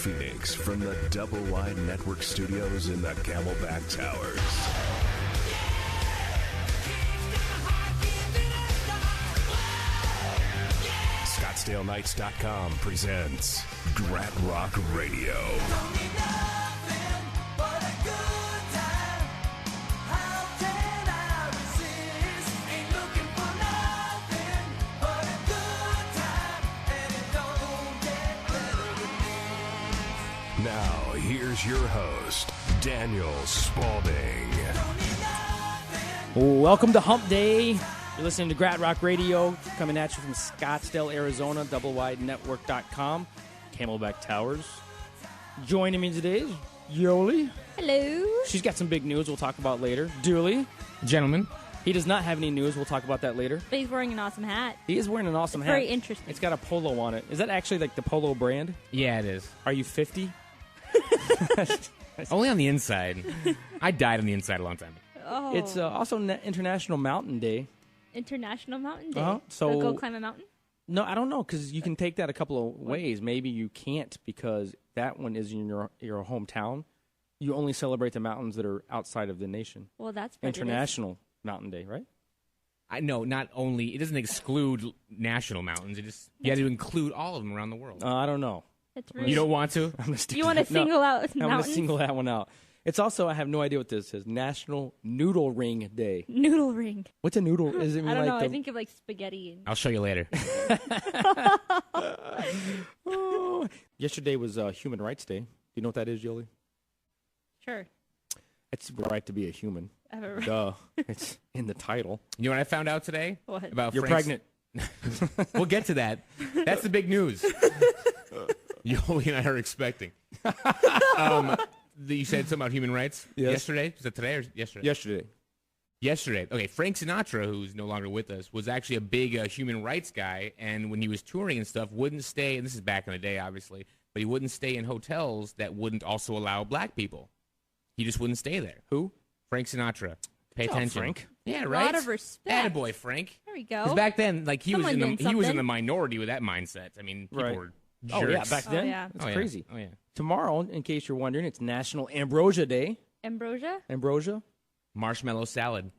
Phoenix from the Double Wide Network studios in the Camelback Towers. ScottsdaleKnights.com presents GratRock Radio. Now, here's your host, Daniel Spaulding. Welcome to Hump Day. You're listening to GratRock Radio, coming at you from Scottsdale, Arizona, doublewidenetwork.com, Camelback Towers. Joining me today is Yoli. Hello. She's got some big news we'll talk about later. Dooley. Gentlemen. He does not have any news. We'll talk about that later. But he's wearing an awesome hat. He is wearing an awesome hat. Very interesting. It's got a polo on it. Is that actually like the polo brand? Yeah, it is. Are you 50? Only on the inside. I died on the inside a long time ago. Oh. It's also International Mountain Day. International Mountain Day. So go climb a mountain? No, I don't know, because you can take that a couple of ways. Maybe you can't, because that one is in your hometown. You only celebrate the mountains that are outside of the nation. Well, that's prejudice. International Mountain Day, right? No, not only. It doesn't exclude national mountains. It just you have to include all of them around the world. I don't know. That's rude. You don't want to? You want to single out mountains? I'm going to single that one out. It's also, I have no idea what this is, National Noodle Ring Day. Noodle ring. What's a noodle? Is it I don't know. like I think of like spaghetti. And... I'll show you later. Yesterday was Human Rights Day. Do you know what that is, Yoli? Sure. It's the right to be a human. Right. Duh. It's in the title. You know what I found out today? What? About You're Frank's... pregnant. We'll get to that. That's the big news. Yoli and I are expecting. You said something about human rights yesterday? Was that today or yesterday? Yesterday. Okay, Frank Sinatra, who's no longer with us, was actually a big human rights guy, and when he was touring and stuff, wouldn't stay, and this is back in the day, obviously, but he wouldn't stay in hotels that wouldn't also allow black people. He just wouldn't stay there. Who? Frank Sinatra. Pay Good job, attention. Frank. Yeah, right? A lot of respect. Attaboy, Frank. There we go. Because back then, like he was in Someone the minority with that mindset. I mean, people were jerks. Oh, yeah, back then? Oh, yeah. It's crazy. Oh, yeah. Tomorrow, in case you're wondering, it's National Ambrosia Day. Ambrosia? Ambrosia? Marshmallow salad.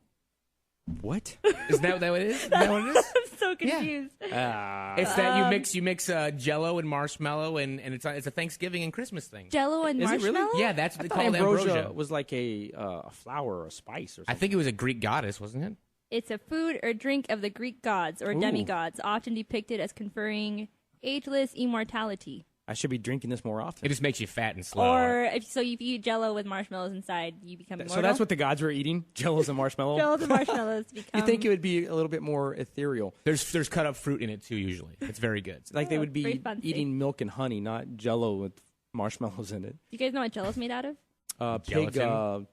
What? Isn't that what it is? Is that what it is? I'm so confused. It's that you mix Jell-O and marshmallow, and it's a Thanksgiving and Christmas thing. Jell-O and Is it marshmallow? really? Yeah, that's what I they thought call it, ambrosia. was like a flower or a spice or something. I think it was a Greek goddess, wasn't it? It's a food or drink of the Greek gods or demigods, often depicted as conferring ageless immortality. I should be drinking this more often. It just makes you fat and slow. Or if you eat Jell-O with marshmallows inside, you become immortal. So that's what the gods were eating? Jellos and marshmallow? Jellos and marshmallows become... You think it would be a little bit more ethereal. There's cut up fruit in it too. Usually, it's very good. Like they would very be fancy. eating milk and honey, not Jello with marshmallows in it. You guys know what Jell-O's made out of?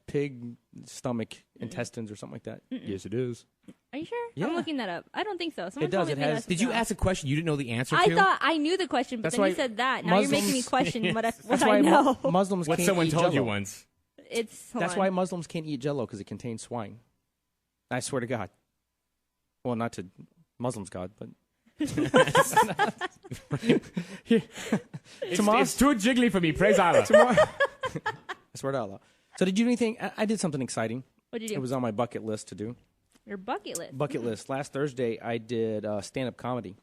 Pig stomach intestines or something like that. Yes, it is. Are you sure? Yeah. I'm looking that up. I don't think so. Someone It does. told me It to has- Did you ask a question you didn't know the answer to? I thought I knew the question, but That's then you why said that. Now you're making me Muslims- question what That's I why know. Muslims What can't someone eat told you Jell-O. once. That's why Muslims can't eat Jello, because it contains swine. I swear to God. Well, not to Muslims' God, but... It's too jiggly for me. Praise Allah. Tomorrow... I swear to Allah. So did you do anything? I did something exciting. What did you do? It was on my bucket list to do. Your bucket list. Bucket list. Last Thursday, I did stand-up comedy.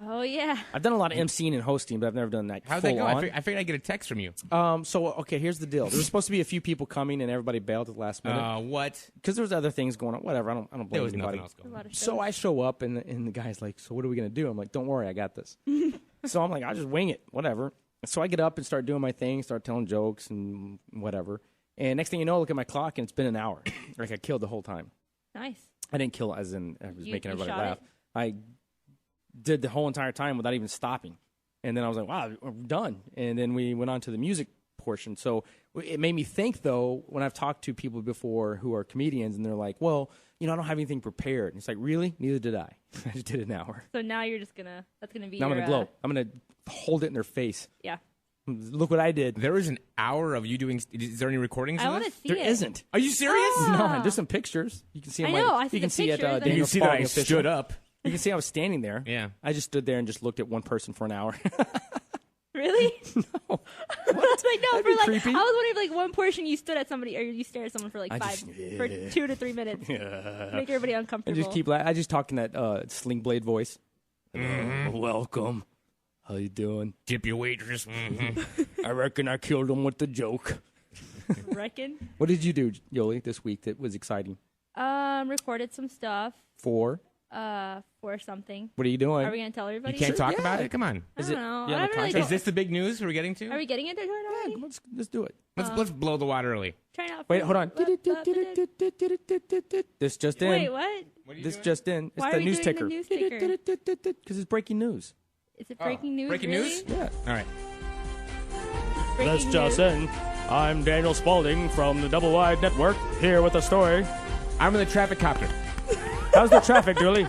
Oh, yeah. I've done a lot of emceeing and hosting, but I've never done that How'd full that go? on. I figured I'd get a text from you. Okay, here's the deal. There was supposed to be a few people coming, and everybody bailed at the last minute. What? Because there was other things going on. Whatever. I don't There blame was anybody. nothing else going A on. lot of So shows. I show up, and the guy's like, "So what are we gonna do?" I'm like, "Don't worry, I got this." So I'm like, "I'll just wing it, whatever." So I get up and start doing my thing, start telling jokes and whatever. And next thing you know, I look at my clock, and it's been an hour. Like I killed the whole time. Nice. I didn't kill as in I was making you everybody shot laugh. I did the whole entire time without even stopping. And then I was like, wow, we're done. And then we went on to the music portion. So it made me think, though, when I've talked to people before who are comedians, and they're like, well, I don't have anything prepared. And it's like, really? Neither did I. I just did an hour. So now you're just going to, that's going to be Now I'm your, going to glow. I'm going to hold it in their face. Yeah. Look what I did. There is an hour of you doing. Is there any recordings I of want to this? see There it. isn't. Are you serious? Ah. No, there's some pictures. You can see. I on my, know, I see you can the see at pictures, and- Daniel You see that I Spalding official. stood up. You can see I was standing there. Yeah. I just stood there and just looked at one person for an hour. Really? No. was like, no, That'd be for like, creepy. I was wondering if like one portion you stood at somebody or you stared at someone for like for 2 to 3 minutes, make everybody uncomfortable. And just keep. I just talk in that Sling Blade voice. Welcome. How you doing? Tip your waitress. I reckon I killed him with the joke. Reckon. What did you do, Yoli, this week that was exciting? Recorded some stuff. For Something. what are you doing? Are we gonna tell everybody? You can't talk about it? Come on. I don't know. yeah, I the really contract? Is this the big news we're getting to? Are we getting into it already? Let's do it. Let's blow the wad early. Try not. Wait, hold on. This just in. Wait, what? This just in. It's Why the are we news doing ticker. the news ticker? Because it's breaking news. Is it breaking news? Breaking really? news? Yeah. All right. Breaking This just news? in. I'm Daniel Spalding from the Double Wide Network, here with a story. I'm in the traffic copter. How's the traffic, Dooley?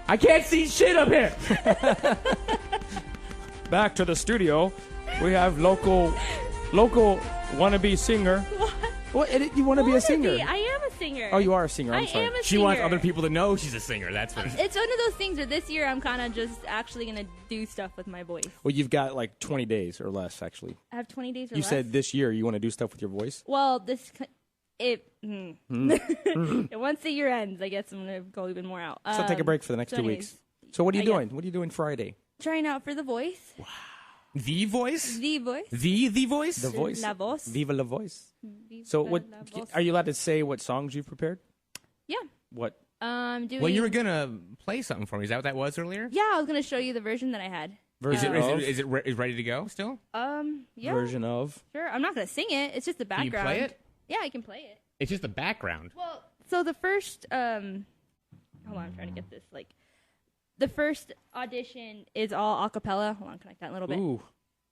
I can't see shit up here. Back to the studio. We have local wannabe singer. What? You want to be a singer? I am a singer. Oh, you are a singer. I'm sorry. I am a singer. She wants other people to know she's a singer. That's what it is. It's one of those things where this year I'm kind of just actually going to do stuff with my voice. Well, you've got like 20 days or less, actually. I have 20 days or You less. said this year you want to do stuff with your voice? Well, once the year ends, I guess I'm going to go even more out. So take a break for the next 2 anyways, weeks. So what are you I guess. doing? What are you doing Friday? Trying out for The Voice. The voice? The Voice. The voice? The voice. La Voz. Viva la voice. Viva So what? la voz. Are you allowed to say what songs you've prepared? Yeah. What? Doing. Well, you were going to play something for me. Is that what that was earlier? Yeah, I was going to show you the version that I had. Version of? Is it ready to go still? Yeah. Version of? Sure. I'm not going to sing it. It's just the Can background. you play it? Yeah, I can play it. It's just the background. Well, so the first hold on, I'm trying to get this the first audition is all a cappella. Hold on, connect that a little bit. Ooh.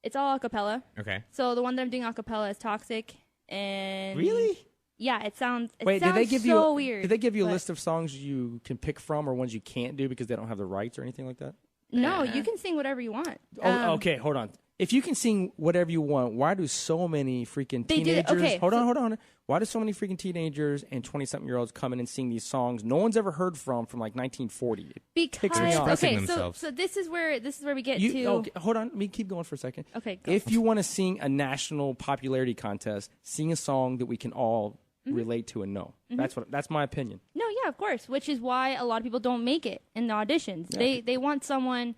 It's all a cappella. Okay. So the one that I'm doing a cappella is Toxic and Really? Yeah, it sounds Wait, did they give so you weird. Did they give you a but- list of songs you can pick from or ones you can't do because they don't have the rights or anything like that? No, you can sing whatever you want. Okay, hold on. If you can sing whatever you want, why do so many freaking They did- teenagers? okay, hold on. Why do so many freaking teenagers and 20-something-year-olds come in and sing these songs no one's ever heard from like 1940? Because Picks me off. Expressing okay, themselves. so this is where we get You, to. okay, hold on. Let me keep going for a second. Okay, go. If you want to sing a national popularity contest, sing a song that we can all Mm-hmm. relate to and know. That's my opinion. No, yeah, of course. Which is why a lot of people don't make it in the auditions. Yeah. They want someone.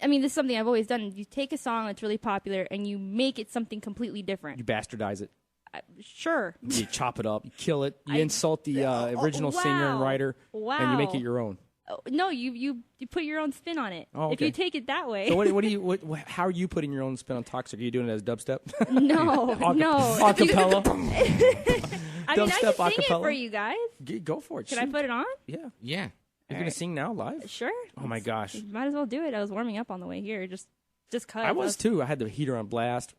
I mean, this is something I've always done. You take a song that's really popular and you make it something completely different. You bastardize it. Sure. You chop it up. You kill it. You insult the original wow. singer and writer, and you make it Wow. your own. Oh, no, you put your own spin on it. Oh, If you okay. take it that way. So how are you putting your own spin on Toxic? Are you doing it as dubstep? No, no. Acapella. I mean, I Dubstep can sing it acapella? for you guys. Go for it. Can I put it on? Yeah. Yeah. You're gonna sing now live? Sure. Oh my gosh. Might as well do it. I was warming up on the way here. Just cause. I was too. I had the heater on blast.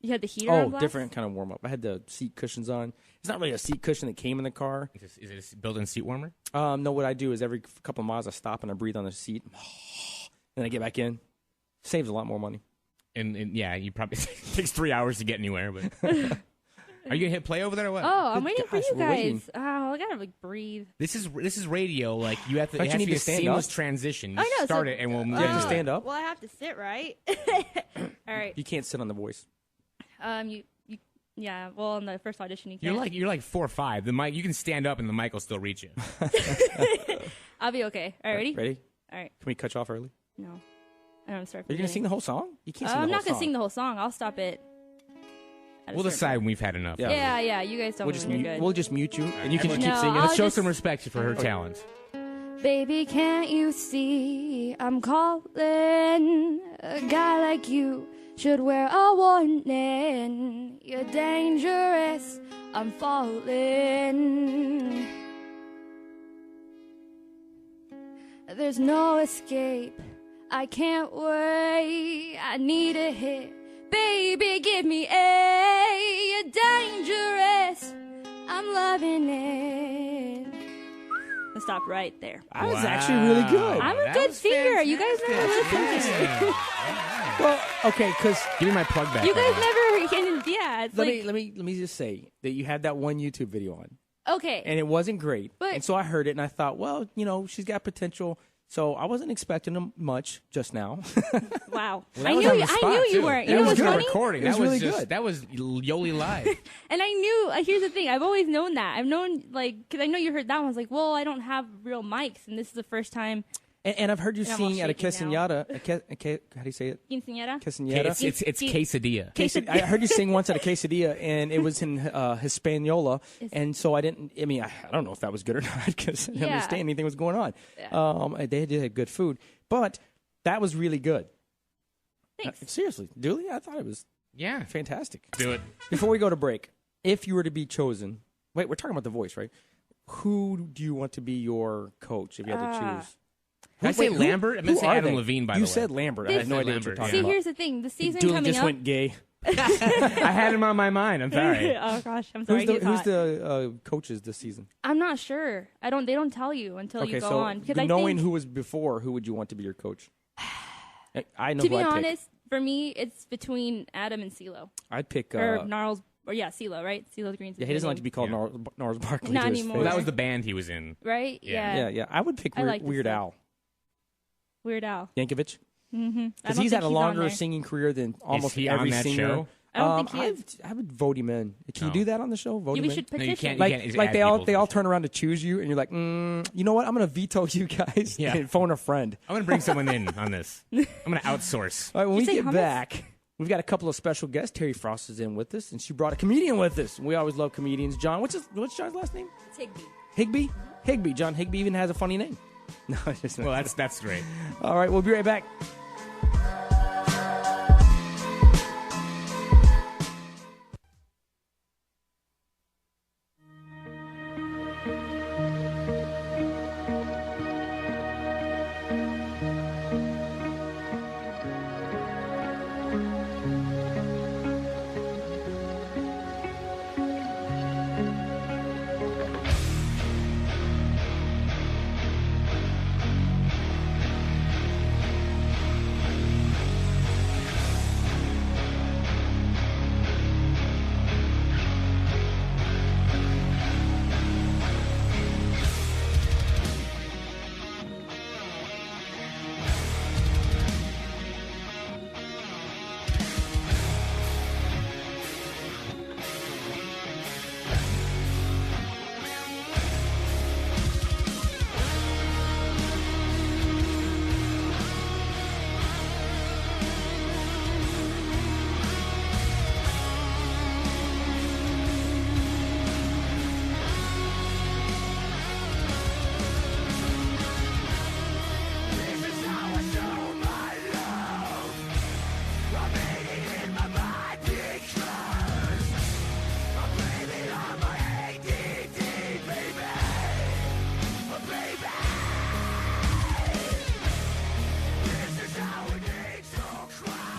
You had the heater on blast? Different kind of warm up. I had the seat cushions on. It's not really a seat cushion that came in the car. Is it a built-in seat warmer? No, what I do is every couple of miles I stop and I breathe on the seat. Then I get back in. Saves a lot more money. And yeah, you probably it takes 3 hours to get anywhere. But are you gonna hit play over there or what? Oh, I'm Good waiting for gosh, you we're waiting. guys. Oh, I gotta breathe. This is radio. Like you have to. Don't It you has need to be to a stand seamless up? transition. You I know, start so- it and we'll move. You have to into it. stand up? Well, I have to sit, right? All right. You can't sit on the voice. Yeah. Well, in the first audition, you can't. You're like 4'5". The mic, you can stand up and the mic will still reach you. I'll be okay. All right, ready? Ready? All right. Can we cut you off early? No. I don't start. Are you gonna sing the whole song? You can't sing the I'm whole not gonna song. sing the whole song. I'll stop it. at a We'll certain decide point. when we've had enough. Yeah. Yeah. You guys tell We'll me just when mute. you're good. We'll just mute you, and you can just No, keep singing. I'll Let's show just- some respect for her talent. Baby, can't you see I'm calling? A guy like you should wear a warning. You're dangerous. I'm falling. There's no escape. I can't wait. I need a hit. Baby, give me a. You're dangerous. I'm loving it. Let's stop right there. That was actually really good. I'm a that good was singer. You guys never fantastic. listen to me. Well, okay, because Give me my plug back. You guys Evan. never. Yeah, it's let like me just say that you had that one YouTube video on, okay. and it wasn't great. But- and so I heard it, and I thought, well, she's got potential. So I wasn't expecting him much just now. Wow. Well, I knew you weren't. You That know was what's good funny? recording. It was That was really just good. that was Yoli live. And I knew, here's the thing, I've always known that. I've known, because I know you heard that one. I was like, well, I don't have real mics, and this is the first time. And I've heard you And I'm sing all at a shaky now. quinceañera. How do you say it? Quinceañera? Quinceañera. It's quesadilla. I heard you sing once at a quesadilla, and it was in Hispaniola, and so I didn't. I mean, I don't know if that was good or not because I didn't Yeah. understand anything was going on. Yeah. They did have good food, but that was really good. Thanks. Seriously, Dooley, I thought it was Yeah. fantastic. Do it. Before we go to break, if you were to be chosen, wait, we're talking about The Voice, right? Who do you want to be your coach if you had to choose? Did I say Who- Lambert? I meant who to say are Adam they? Levine, by the way. You said Lambert. I had no idea what you're Lambert, talking See, about. here's the thing. The season Dooley coming just up. went gay. I had him on my mind. I'm sorry. Oh, gosh. I'm sorry. Who's He's hot. the coaches this season? I'm not sure. They don't tell you until you go on. Because I knowing think, who was before, who would you want to be your coach? I know to who be I'd pick. honest, for me, it's between Adam and CeeLo. I'd pick. Or Gnarls. Or yeah, CeeLo, right? CeeLo's Greens. Yeah, he doesn't like to be called Yeah. Gnarls Barkley. Not to his anymore. face. Well, that was the band he was in. Right? Yeah. Yeah. I would pick I like this Weird stuff. Al Weird Al. Yankovic Mm-hmm. because he's had a longer singing career than almost he every on that singer. show? I don't think he is. I would vote him in. Can you No. do that on the show? Vote Yeah, him we in? should No, petition. you can't. Like add they all people to the turn around to choose you, and you're like, you know what? I'm gonna veto you guys Yeah. and phone a friend. I'm gonna bring someone in on this. I'm gonna outsource. All right, when Did we you get say hummus? back, we've got a couple of special guests. Terry Frost is in with us, and she brought a comedian with us. We always love comedians. John, what's John's last name? It's Higby. Higby. Higby. John Higby even has a funny name. No, it's just Well, that's great. all right. We'll be right back.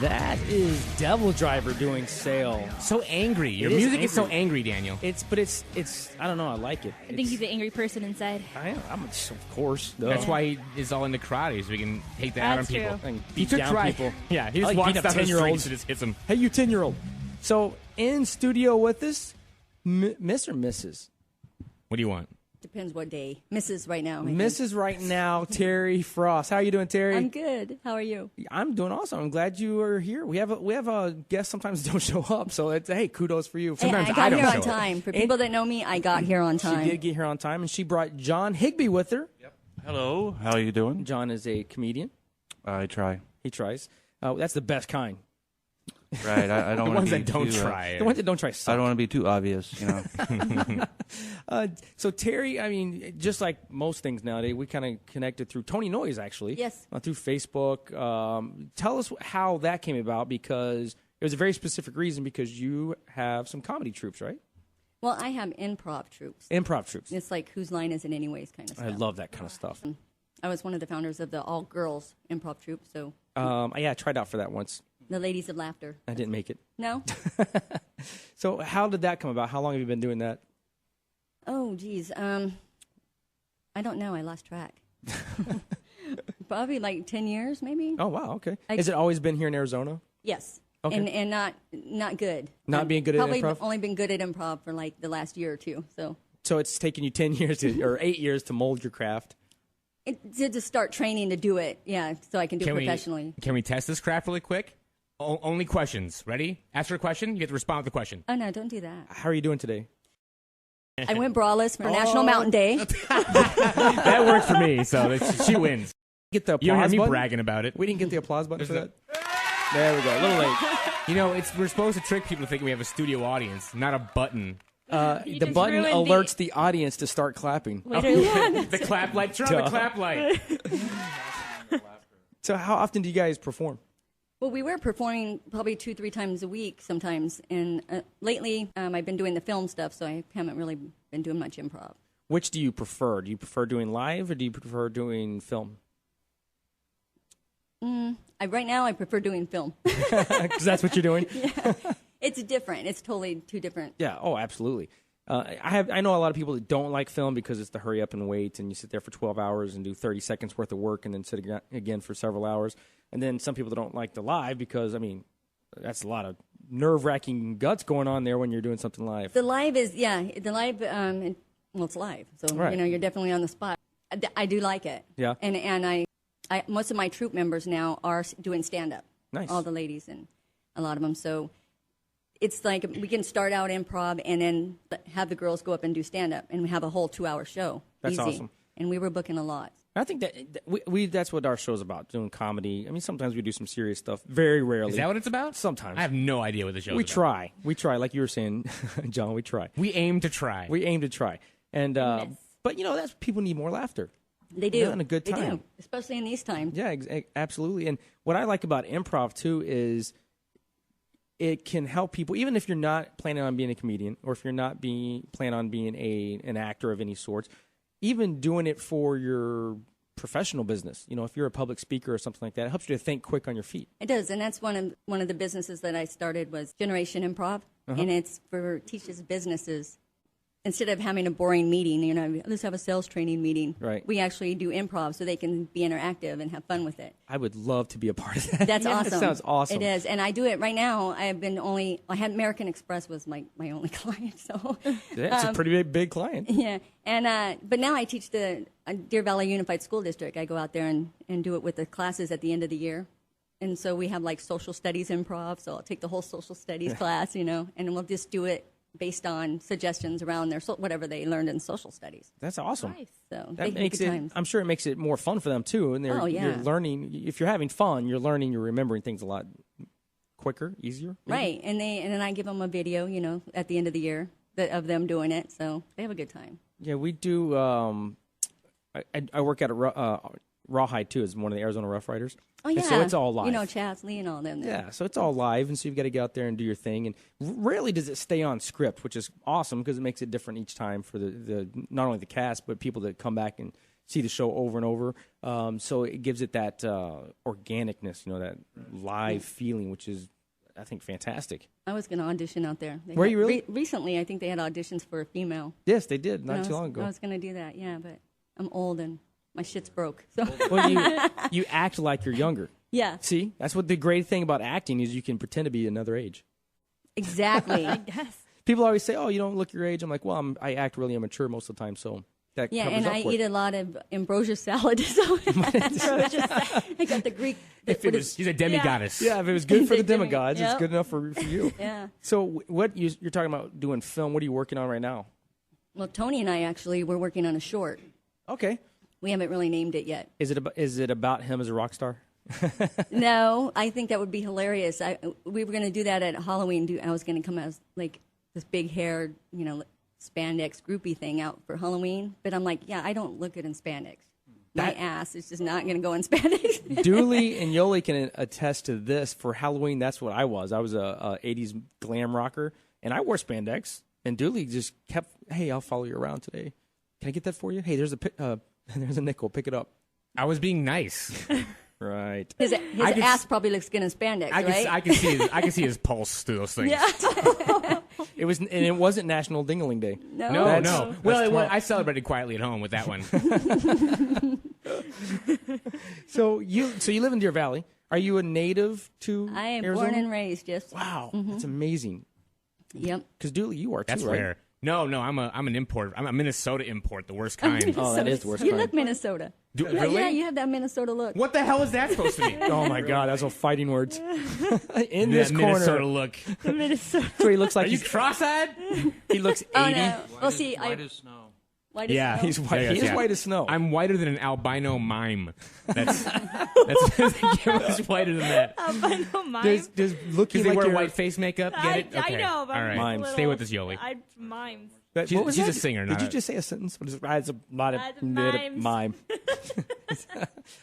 That is Devil Driver doing Sail. So angry. Your It is music is so angry. angry, Daniel. It's I don't know. I like it. I think he's an angry person inside. I'm of course. Duh. That's why he is all into karate, so we can take that out on That's people. true. And He beat took down karate. people. Yeah, he I just like walks beating up down the 10-year-olds. streets and just hits them. Hey, you 10-year-old. So in studio with us, Miss or Mrs. What do you want? Depends what day. Mrs. right now. I think. Mrs. right now, Terry Frost. How are you doing, Terry? I'm good. How are you? I'm doing awesome. I'm glad you are here. We have a guest sometimes don't show up, so it's hey, kudos for you. Hey, Sometimes I got don't here show on up. time. For people that know me, I got here on time. She did get here on time, and she brought John Higby with her. Hello, how are you doing? John is a comedian. I try. He tries. That's the best kind. Right, I don't The want ones to be that don't too, try. The ones that don't try I suck. don't want to be too obvious, you know. So Terry, I mean, just like most things nowadays, we kind of connected through Tony Noyes, actually. Yes. Through Facebook. Tell us how that came about, because it was a very specific reason, because you have some comedy troops, right? Well, I have improv troops. Improv troops. It's like whose line is it anyways kind of stuff. I love that kind of stuff. I was one of the founders of the all-girls improv troupe, so Yeah, I tried out for that once. the Ladies of Laughter. I didn't make it. No? So how did that come about? How long have you been doing that? Oh, geez. I don't know. I lost track. Probably like 10 years, maybe? Oh, wow, okay. Has it always been here in Arizona? Yes. Okay. And not good. Not being good at probably improv? only been good at improv for like the last year or two. So So it's taken you 10 years or 8 years to mold your craft. To start training to do it, so I can do it professionally. Can we test this craft really quick? Only questions. Ready? Ask her a question. You get to respond with the question. Oh, no, don't do that. How are you doing today? I went braless for National Mountain Day. That worked for me, so she wins. Get the applause You don't hear me button? bragging about it. We didn't get the applause button for that. There we go. A little late. You know, we're supposed to trick people to thinking we have a studio audience, not a button. The button alerts the audience to start clapping. The clap light. Turn on the clap light. So how often do you guys perform? Well, we were performing probably 2-3 times a week sometimes. And lately, I've been doing the film stuff, so I haven't really been doing much improv. Which do you prefer? Do you prefer doing live or do you prefer doing film? Right now, I prefer doing film. Because that's what you're doing? Yeah. It's different. It's totally two different. Yeah. Oh, absolutely. I know a lot of people that don't like film because it's the hurry up and wait, and you sit there for 12 hours and do 30 seconds worth of work and then sit again for several hours. And then some people that don't like the live because, I mean, that's a lot of nerve-wracking guts going on there when you're doing something live. The live is, it's live. So, right. You're definitely on the spot. I do like it. Yeah. And I most of my troupe members now are doing stand-up. Nice. All the ladies and a lot of them. So it's like we can start out improv and then have the girls go up and do stand-up and we have a whole 2-hour show. That's easy. awesome. And we were booking a lot. I think that we that's what our show's about, doing comedy. I mean, sometimes we do some serious stuff. Very rarely. Is that what it's about? Sometimes. I have no idea what the show's about. We try. Like you were saying, John, we try. We aim to try. And, but, that's people need more laughter. They do. And a good time. They do, especially in these times. Yeah, absolutely. And what I like about improv, too, is it can help people, even if you're not planning on being a comedian or if you're not planning on being an actor of any sorts, even doing it for your professional business. If you're a public speaker or something like that, it helps you to think quick on your feet. It does, and that's one of the businesses that I started was Generation Improv, and it's teaches businesses. Instead of having a boring meeting, let's have a sales training meeting. Right. We actually do improv so they can be interactive and have fun with it. I would love to be a part of that. That's awesome. That sounds awesome. It is, and I do it right now. I had American Express was my only client, so yeah, it's a pretty big client. Yeah, and but now I teach the Deer Valley Unified School District. I go out there and do it with the classes at the end of the year. And so we have like social studies improv, so I'll take the whole social studies class, and we'll just do it based on suggestions around their whatever they learned in social studies. That's awesome. Nice. So that makes it. Times. I'm sure it makes it more fun for them too. And you're learning. If you're having fun, you're learning. You're remembering things a lot quicker, easier. Maybe. Right. And then I give them a video, at the end of the year of them doing it, so they have a good time. Yeah, we do. I work at a Rawhide too, as one of the Arizona Rough Riders. Oh yeah. And so it's all live. Chas Lee and all them. There. Yeah, so it's all live, and so you've got to get out there and do your thing. And rarely does it stay on script, which is awesome because it makes it different each time for the not only the cast but people that come back and see the show over and over. So it gives it that organicness, that live feeling, which is, I think, fantastic. I was going to audition out there. Were you really? Recently, I think they had auditions for a female. Yes, they did, not too long ago. I was going to do that, yeah, but I'm old and my shit's broke. So. Well, you act like you're younger. Yeah. See, that's what the great thing about acting is. You can pretend to be another age. Exactly. I guess. People always say, "Oh, you don't look your age." I'm like, "Well, I act really immature most of the time, so that yeah." covers And up I for it. eat a lot of ambrosia salad. So I got the Greek. She's a demigoddess. Yeah, if it was good for the demigods, it's good enough for you. Yeah. So what you're talking about doing film? What are you working on right now? Well, Tony and I we're working on a short. Okay. We haven't really named it yet. Is it about him as a rock star? No, I think that would be hilarious. We were going to do that at Halloween. I was going to come as like this big haired, spandex groupie thing out for Halloween. But I'm like, yeah, I don't look good in spandex. My ass is just not going to go in spandex. Dooley and Yoli can attest to this. For Halloween, that's what I was. I was a 80s glam rocker, and I wore spandex. And Dooley just kept, "Hey, I'll follow you around today. Can I get that for you? Hey, there's a nickel. Pick it up." I was being nice. Right. His ass probably looks good in spandex, right? I can see his pulse through those things. Yeah. It wasn't National Dingaling Day. No. Well, I celebrated quietly at home with that one. So you live in Deer Valley. Are you a native to I am Arizona? Born and raised, yes. Wow, that's amazing. Yep. Because Dooley, you are too, That's right? rare. No, I'm an import. I'm a Minnesota import, the worst kind. Oh, that is the worst You kind. look Minnesota. Really? Yeah, you have that Minnesota look. What the hell is that supposed to mean? Oh my God, that's all fighting words. In this That corner, Minnesota look. Minnesota. so he looks like Are you he's cross-eyed? he looks 80. Oh no. Well, see, White as snow. white as Yeah, snow. He's white. He is white as snow. I'm whiter than an albino mime. That's much whiter than that. Albino mime. There's looking Because they like wear you're- white face makeup. Get it? Okay. I know, but All right. Mimes. Stay with us, Yoli. Mimes. What She's- was she's that? a singer, Did not you a- just say a sentence? What is it's a not a Mimes. mime.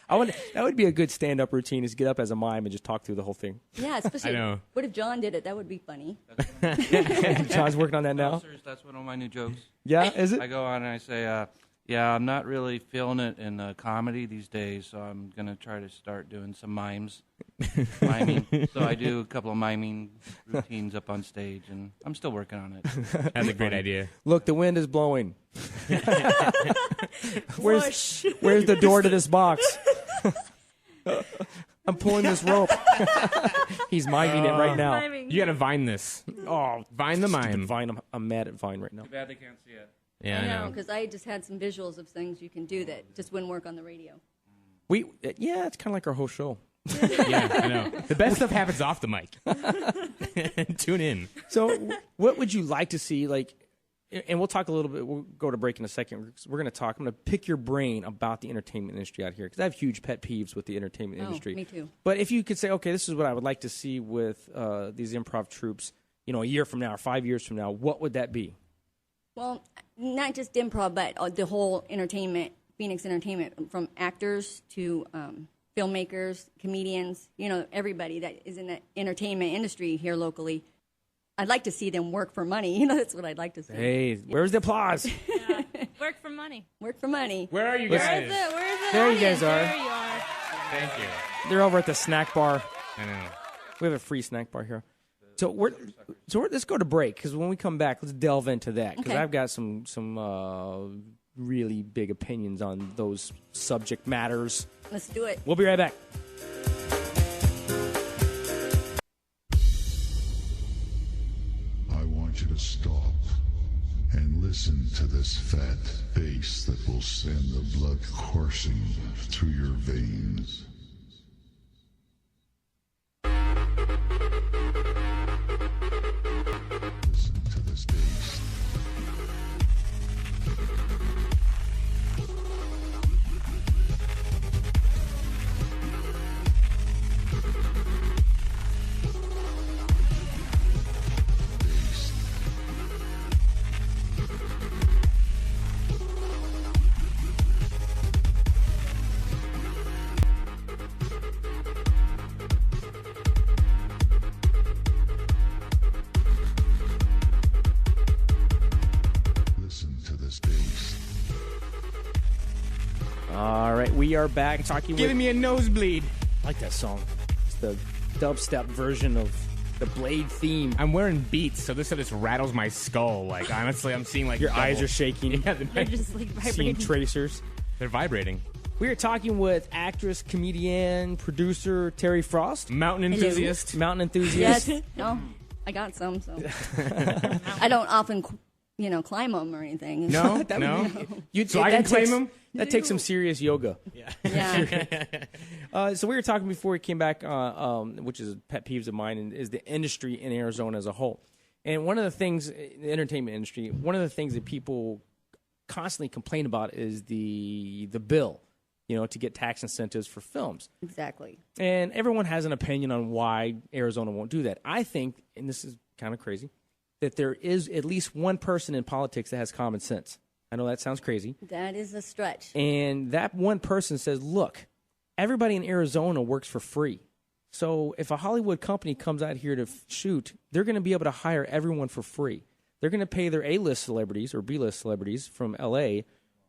I wonder that would be a good stand-up routine: is get up as a mime and just talk through the whole thing. Yeah, especially. I know. What if John did it? That would be funny. John's working on that now. Serious, that's one of my new jokes. Yeah, is it? I go on and I say, yeah, I'm not really feeling it in comedy these days, so I'm going to try to start doing some mimes. Miming. So I do a couple of miming routines up on stage, and I'm still working on it. That's a great idea. Look, the wind is blowing. Where's the door to this box? I'm pulling this rope. He's miming it right now. You got to Vine this. Oh, Vine the mime. Vine. I'm mad at Vine right now. Too bad they can't see it. Yeah, I know. Because I just had some visuals of things you can do that just wouldn't work on the radio. Yeah, it's kind of like our whole show. Yeah, I know. The best stuff happens off the mic. Tune in. So, what would you like to see? Like, and we'll talk a little bit. We'll go to break in a second. We're going to talk. I'm going to pick your brain about the entertainment industry out here because I have huge pet peeves with the entertainment industry. Me too. But if you could say, okay, this is what I would like to see with these improv troops, a year from now or 5 years from now, what would that be? Well, not just improv, but the whole entertainment, Phoenix entertainment, from actors to filmmakers, comedians, everybody that is in the entertainment industry here locally. I'd like to see them work for money. That's what I'd like to see. Hey, where's the applause? Yeah. Work for money. Work for money. Where are you Where's guys? the There you guys audience? are. There you are. Thank you. They're over at the snack bar. I know. We have a free snack bar here. So let's go to break because when we come back, let's delve into that because Okay. I've got some really big opinions on those subject matters. Let's do it. We'll be right back. I want you to stop and listen to this fat bass that will send the blood coursing through your veins. Listen to this bass. Listen to this bass. All right, we are back talking Giving me a nosebleed. I like that song. It's the dubstep version of the Blade theme. I'm wearing Beats, so this stuff just rattles my skull. Like, honestly, I'm seeing, like, Your double. eyes are shaking. Yeah, They're just like Seeing vibrating. tracers. they're vibrating. We are talking with actress, comedian, producer Teri Frost, Mountain Hello. enthusiast. mountain enthusiast. Yes. No, I got some. So I don't often, climb them or anything. No, That no. would be- So I can that claim takes- them? That takes some serious yoga. Yeah. So we were talking before we came back, which is pet peeves of mine, and is the industry in Arizona as a whole. And one of the things, the entertainment industry, one of the things that people constantly complain about is the bill, to get tax incentives for films. Exactly. And everyone has an opinion on why Arizona won't do that. I think, and this is kind of crazy, that there is at least one person in politics that has common sense. I know that sounds crazy. That is a stretch. And that one person says, look, everybody in Arizona works for free. So if a Hollywood company comes out here to shoot, they're going to be able to hire everyone for free. They're going to pay their A-list celebrities or B-list celebrities from L.A.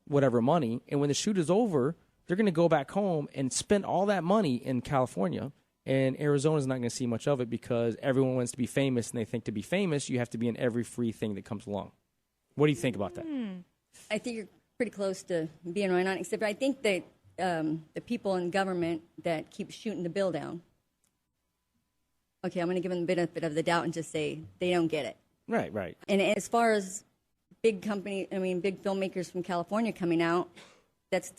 whatever money. And when the shoot is over, they're going to go back home and spend all that money in California. And Arizona's not going to see much of it because everyone wants to be famous, and they think to be famous, you have to be in every free thing that comes along. What do you think about that? I think you're pretty close to being right on, except I think that the people in government that keep shooting the bill down, okay, I'm going to give them the benefit of the doubt and just say they don't get it. Right. And as far as big filmmakers from California coming out, that's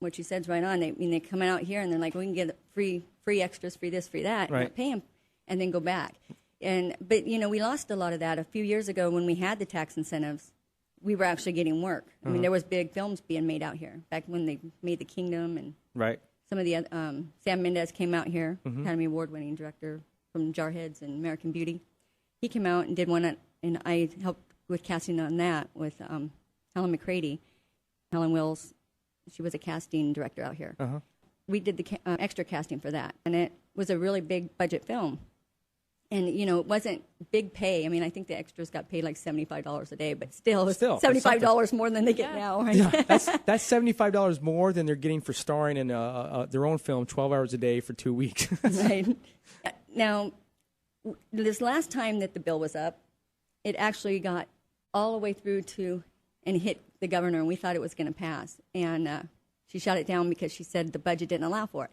what you said's right on. They come out here and they're like, we can get free extras, free this, free that, right. and pay them, and then go back. But we lost a lot of that a few years ago when we had the tax incentives. We were actually getting work. I mean, there was big films being made out here back when they made The Kingdom, and right. some of the Sam Mendes came out here, Academy Award-winning director from Jarheads and American Beauty. He came out and did one, and I helped with casting on that with Helen McCready, Helen Wills. She was a casting director out here. We did the extra casting for that, and it was a really big budget film. And, it wasn't big pay. I mean, I think the extras got paid like $75 a day, but still, it was $75 more than they get now. Right? Yeah, that's $75 more than they're getting for starring in their own film 12 hours a day for 2 weeks. Right. Now, this last time that the bill was up, it actually got all the way through to and hit the governor, and we thought it was going to pass. And she shot it down because she said the budget didn't allow for it.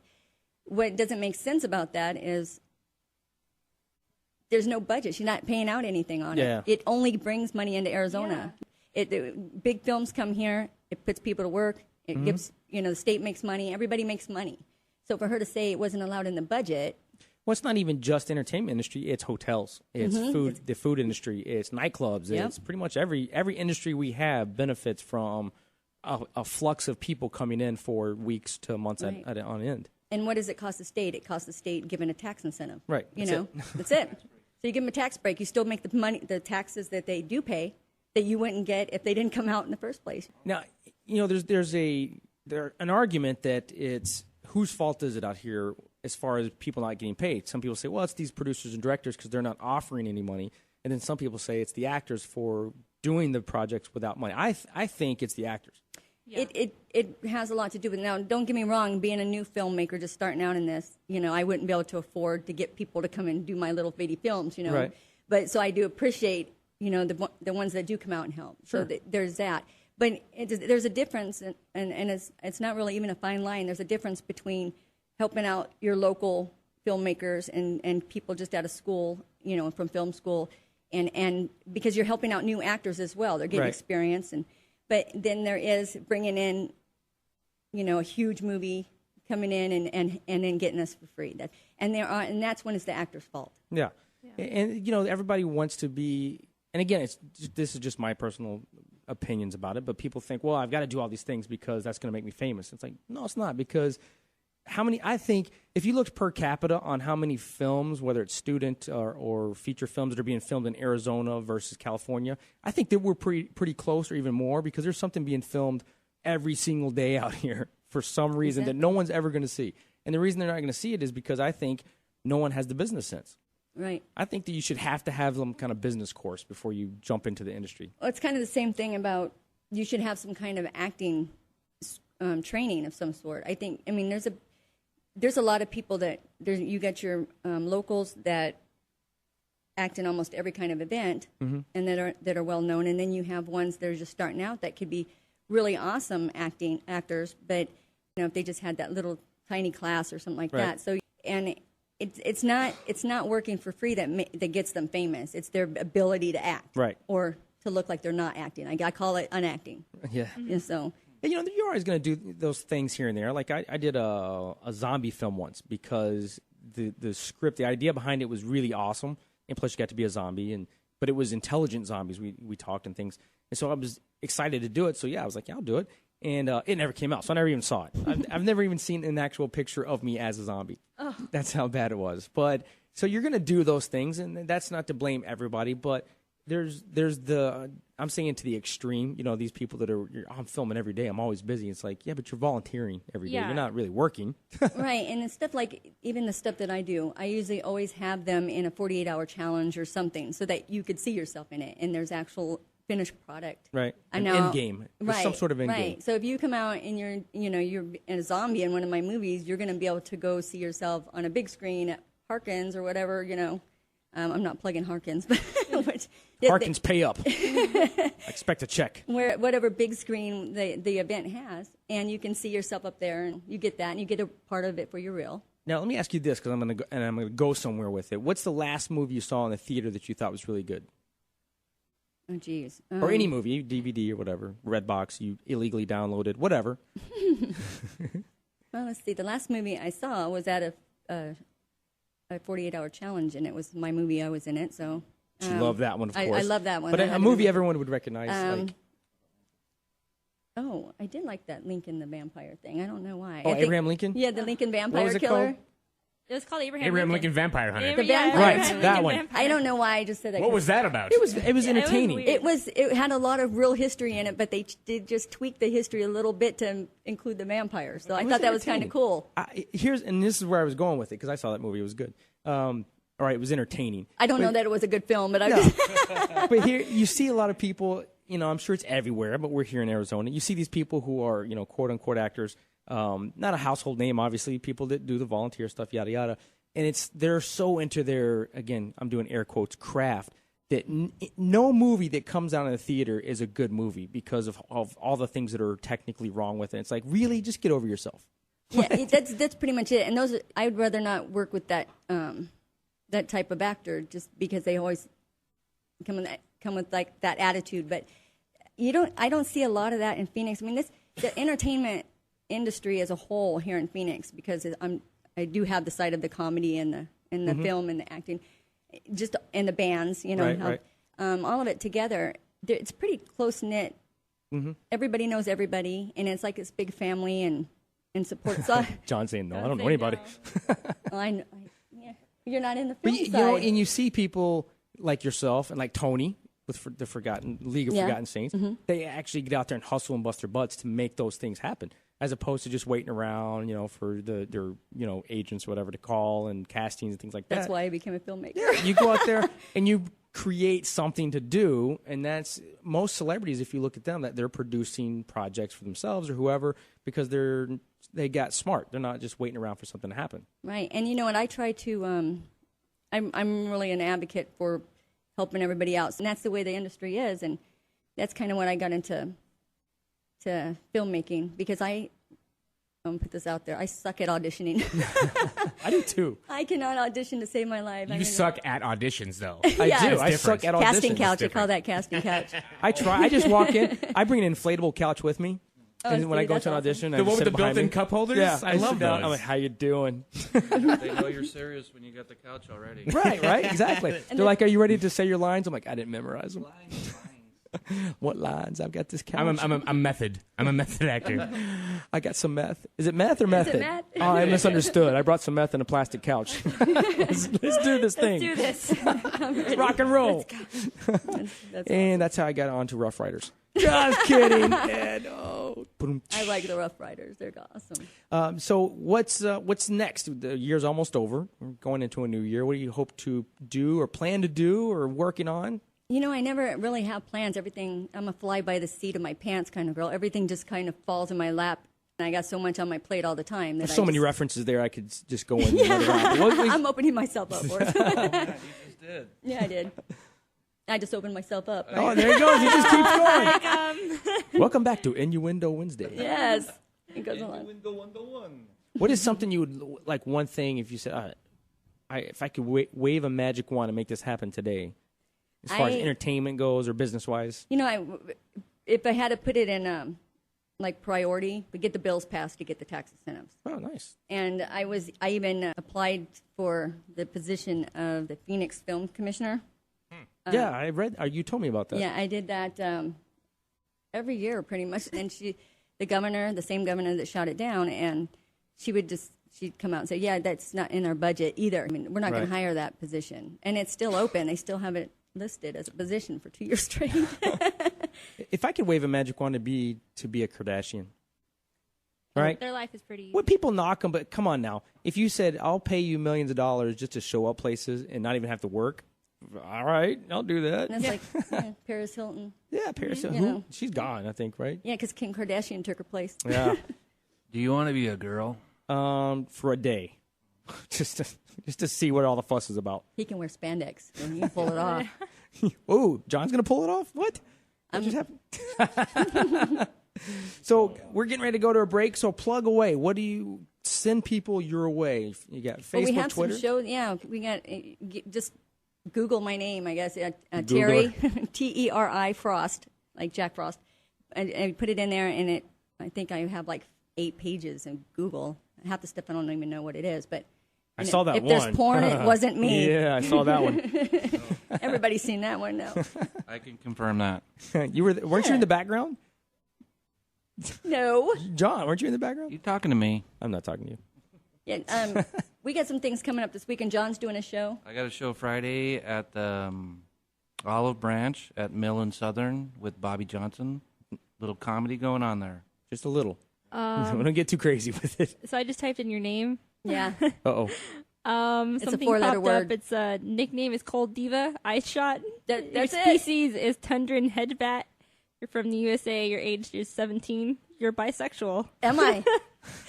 What doesn't make sense about that is there's no budget. She's not paying out anything on it. It only brings money into Arizona. Big films come here. It puts people to work. It gives, the state makes money. Everybody makes money. So for her to say it wasn't allowed in the budget. Well, it's not even just entertainment industry. It's hotels. It's food. The food industry. It's nightclubs. It's pretty much every industry we have benefits from a flux of people coming in for weeks to months on end. And what does it cost the state? It costs the state given a tax incentive. Right. That's it. So you give them a tax break. You still make the taxes that they do pay that you wouldn't get if they didn't come out in the first place. Now, there's an argument that it's whose fault is it out here as far as people not getting paid. Some people say, well, it's these producers and directors because they're not offering any money. And then some people say it's the actors for doing the projects without money. I think it's the actors. Yeah. It has a lot to do with it. Now, don't get me wrong, being a new filmmaker just starting out in this, I wouldn't be able to afford to get people to come and do my little bitty films, Right. But so I do appreciate, the ones that do come out and help. Sure. So there's that. But there's a difference, and it's not really even a fine line. There's a difference between helping out your local filmmakers and people just out of school, from film school, and because you're helping out new actors as well. They're getting experience But then there is bringing in, a huge movie coming in and then getting us for free. And that's when it's the actor's fault. Yeah. And everybody wants to be. And again, this is just my personal opinions about it. But people think, well, I've got to do all these things because that's going to make me famous. It's like, no, it's not, because I think if you looked per capita on how many films, whether it's student or feature films that are being filmed in Arizona versus California, I think that we're pretty close or even more, because there's something being filmed every single day out here for some reason that no one's ever going to see. And the reason they're not going to see it is because I think no one has the business sense. Right. I think that you should have to have some kind of business course before you jump into the industry. Well, it's kind of the same thing about you should have some kind of acting training of some sort. There's a lot of people you got your locals that act in almost every kind of event and that are well known, and then you have ones that are just starting out that could be really awesome actors, but if they just had that little tiny class or something like that. So it's not working for free that gets them famous. It's their ability to act, or to look like they're not acting. I call it unacting. Yeah. And so. And, you're always going to do those things here and there. Like I did a zombie film once because the script, the idea behind it was really awesome, and plus you got to be a zombie, but it was intelligent zombies. We talked and things, and so I was excited to do it. So I was like, yeah, I'll do it. And it never came out, so I never even saw it. I've never even seen an actual picture of me as a zombie. Oh. That's how bad it was. But so you're going to do those things, and that's not to blame everybody, but there's I'm saying to the extreme, these people that I'm filming every day, I'm always busy. It's like, yeah, but you're volunteering every day. You're not really working. Right, and it's stuff like, even the stuff that I do, I usually always have them in a 48-hour challenge or something so that you could see yourself in it, and there's actual finished product. Right, an end game. There's some sort of end game. Right, so if you come out and you're a zombie in one of my movies, you're going to be able to go see yourself on a big screen at Harkins or whatever, I'm not plugging Harkins, but Harkins pay up. I expect a check. Whatever big screen the event has, and you can see yourself up there, and you get that, and you get a part of it for your reel. Now, let me ask you this, because I'm gonna go somewhere with it. What's the last movie you saw in the theater that you thought was really good? Oh, geez. Or any movie, DVD or whatever, Redbox, you illegally downloaded, whatever. Well, let's see. The last movie I saw was at a 48-hour challenge, and it was my movie. I was in it, so. You love that one, of course. I love that one. But a movie everyone would recognize. Oh, I did like that Lincoln the Vampire thing. I don't know why. Oh, Abraham Lincoln? Yeah, the Lincoln Vampire was it Killer. called? It was called Abraham Lincoln Vampire Hunter. The vampire. Right, Abraham that Lincoln one. Vampire. I don't know why I just said that. What was that about? It was entertaining. weird. It had a lot of real history in it, but they did just tweak the history a little bit to include the vampires. So I thought that was kind of cool. And this is where I was going with it, because I saw that movie. It was good. All right, it was entertaining. I don't know that it was a good film, but I just... But here, you see a lot of people, I'm sure it's everywhere, but we're here in Arizona. You see these people who are, quote-unquote actors, not a household name, obviously, people that do the volunteer stuff, yada, yada. And they're so into their, again, I'm doing air quotes, craft, that no movie that comes out in the theater is a good movie because of all the things that are technically wrong with it. It's like, really, just get over yourself. Yeah, that's pretty much it. And I would rather not work with that that type of actor just because they always come with like that attitude. But I don't see a lot of that in Phoenix. I mean, the entertainment industry as a whole here in Phoenix, because I do have the side of the comedy and the film and the acting, just and the bands, Right. All of it together. It's pretty close knit. Mm-hmm. Everybody knows everybody, and it's like this big family and support. So John's saying no. I don't know anybody. well, you're not in the film But side. and you see people like yourself and like Tony with the League of Forgotten Saints. Mm-hmm. They actually get out there and hustle and bust their butts to make those things happen, as opposed to just waiting around, for their agents or whatever to call and castings and things like that. That's why I became a filmmaker. Yeah, you go out there and you create something to do, and that's most celebrities. If you look at them, that they're producing projects for themselves or whoever because they got smart. They're not just waiting around for something to happen. Right, and you know what? I try to. I'm really an advocate for helping everybody out, and that's the way the industry is, and that's kind of what I got into filmmaking, because I'm gonna put this out there. I suck at auditioning. I do too. I cannot audition to save my life. You suck at auditions, though. I do. I suck at auditions. Casting couch. I call that casting couch. I try. I just walk in. I bring an inflatable couch with me. And when I go that's to an awesome. audition, The one with the built-in cup holders? Yeah, I love those. I'm like, how you doing? They know you're serious when you got the couch already. Right, exactly. They're like, are you ready to say your lines? I'm like, I didn't memorize them. What lines? I've got this couch. I'm a method actor. I got some meth. Is it meth or method? meth? Oh, I misunderstood. I brought some meth in a plastic couch. let's do this thing. Let's do this. Rock and roll. That's And that's how I got on to Rough Riders. Just kidding. And, I like the Rough Riders. They're awesome. So what's next? The year's almost over. We're going into a new year. What do you hope to do or plan to do or working on? I never really have plans. Everything, I'm a fly by the seat of my pants kind of girl. Everything just kind of falls in my lap. And I got so much on my plate all the time. There's so many references there. I could just go in. And let it out. I'm opening myself up for it. You just did. Yeah, I did. I just opened myself up. Right? Oh, there he goes. He just keeps going. Welcome back to Innuendo Wednesday. Yes. It goes on. What is something you would like? One thing, if you said, if I could wave a magic wand and make this happen today, as far as entertainment goes or business wise. If I had to put it in priority, we get the bills passed to get the tax incentives. Oh, nice. And I even applied for the position of the Phoenix Film Commissioner. Yeah, I read. You told me about that. Yeah, I did that every year pretty much. And the same governor that shot it down, and she'd come out and say, yeah, that's not in our budget either. I mean, we're not going to hire that position. And it's still open. They still have it listed as a position for 2 years straight. If I could wave a magic wand to be a Kardashian, right? Their life is pretty easy. Well, people knock them, but come on now. If you said, I'll pay you millions of dollars just to show up places and not even have to work, all right, I'll do that. And that's Paris Hilton. Yeah, Paris Hilton. She's gone, I think, right? Yeah, because Kim Kardashian took her place. Yeah. Do you want to be a girl? For a day. just to see what all the fuss is about. He can wear spandex and you can pull it off. Oh, John's going to pull it off? What just happened? So we're getting ready to go to a break, so plug away. What do you send people your way? You got Facebook, we have Twitter? some shows. Yeah, we got just Google my name, I guess. Teri, Teri Frost, like Jack Frost. And put it in there, and I think I have like 8 pages in Google. Half the stuff I don't even know what it is, but I saw that if one. If there's porn, it wasn't me. Yeah, I saw that one. Everybody's seen that one now. I can confirm that. Weren't you in the background? No. John, weren't you in the background? You talking to me? I'm not talking to you. Yeah, we got some things coming up this week, and John's doing a show. I got a show Friday at the Olive Branch at Mill and Southern with Bobby Johnson. Little comedy going on there. Just a little. Don't get too crazy with it. So I just typed in your name. Yeah. Uh-oh. It's something a 4-letter popped word. up. Its nickname is Cold Diva. Ice Shot. That's your it. species is Tundran Hedgebat. You're from the USA. Your age is 17. You're bisexual. Am I?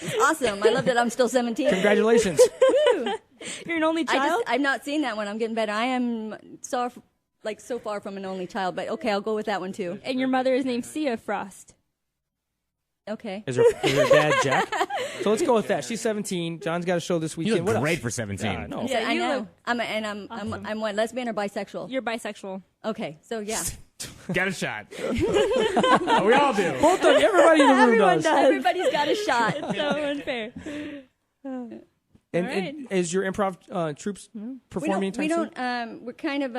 It's awesome. I love that I'm still 17. Congratulations. You're an only child? I've not seen that one. I'm getting better. I am so far from an only child, but okay, I'll go with that one too. And your mother is named Sia Frost. Okay. Is her dad Jack? So let's go with that. She's 17. John's got a show this weekend. You look What great else? for 17. Yeah, I know. Yeah, I you know. look I'm what, lesbian or bisexual? You're bisexual. Okay, so yeah. Got a shot. We all do. Both of you, everybody in the room Everyone does. does. Everybody's got a shot. It's so unfair. And is your improv troops performing we anytime don't. We're kind of.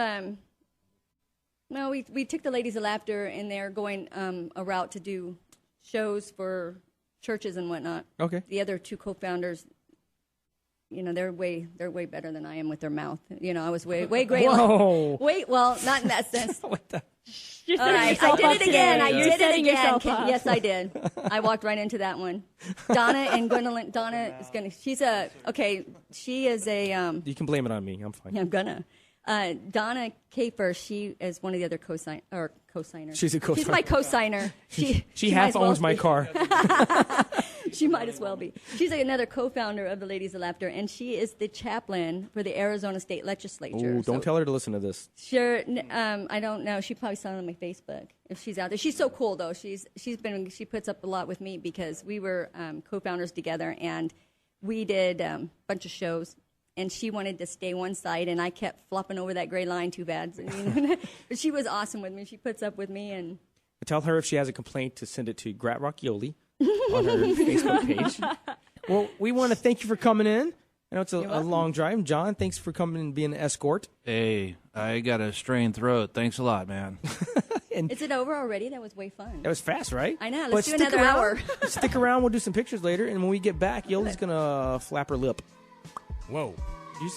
Well, we took the Ladies of Laughter, and they're going a route to do shows for churches and whatnot. Okay. The other 2 co-founders, they're way better than I am with their mouth. I was way great. Whoa. Well, not in that sense. What the? You're All setting right, yourself I did up it again. today. I You're did it setting again. yourself up. Yes, I did. I walked right into that one. Donna and Gwendolyn. Donna is gonna. She is a. You can blame it on me. I'm fine. Yeah, I'm gonna. Donna Kafer, she is one of the other co-signers. She's a co-signer. She's my co-signer. She half owns my car. She might as well be. She's another co-founder of the Ladies of Laughter, and she is the chaplain for the Arizona State Legislature. Ooh, don't tell her to listen to this. Sure. I don't know. She probably saw it on my Facebook if she's out there. She's so cool though. She puts up a lot with me because we were co-founders together, and we did a bunch of shows. And she wanted to stay one side, and I kept flopping over that gray line too bad. But she was awesome with me. She puts up with me, and Tell her if she has a complaint to send it to GratRock on her Facebook page. Well, we want to thank you for coming in. I know it's a long drive. John, thanks for coming and being an escort. Hey, I got a strained throat. Thanks a lot, man. is it over already? That was way fun. That was fast, right? I know. But Let's do another hour. Stick around. We'll do some pictures later. And when we get back, Yoli's going to flap her lip. Whoa. You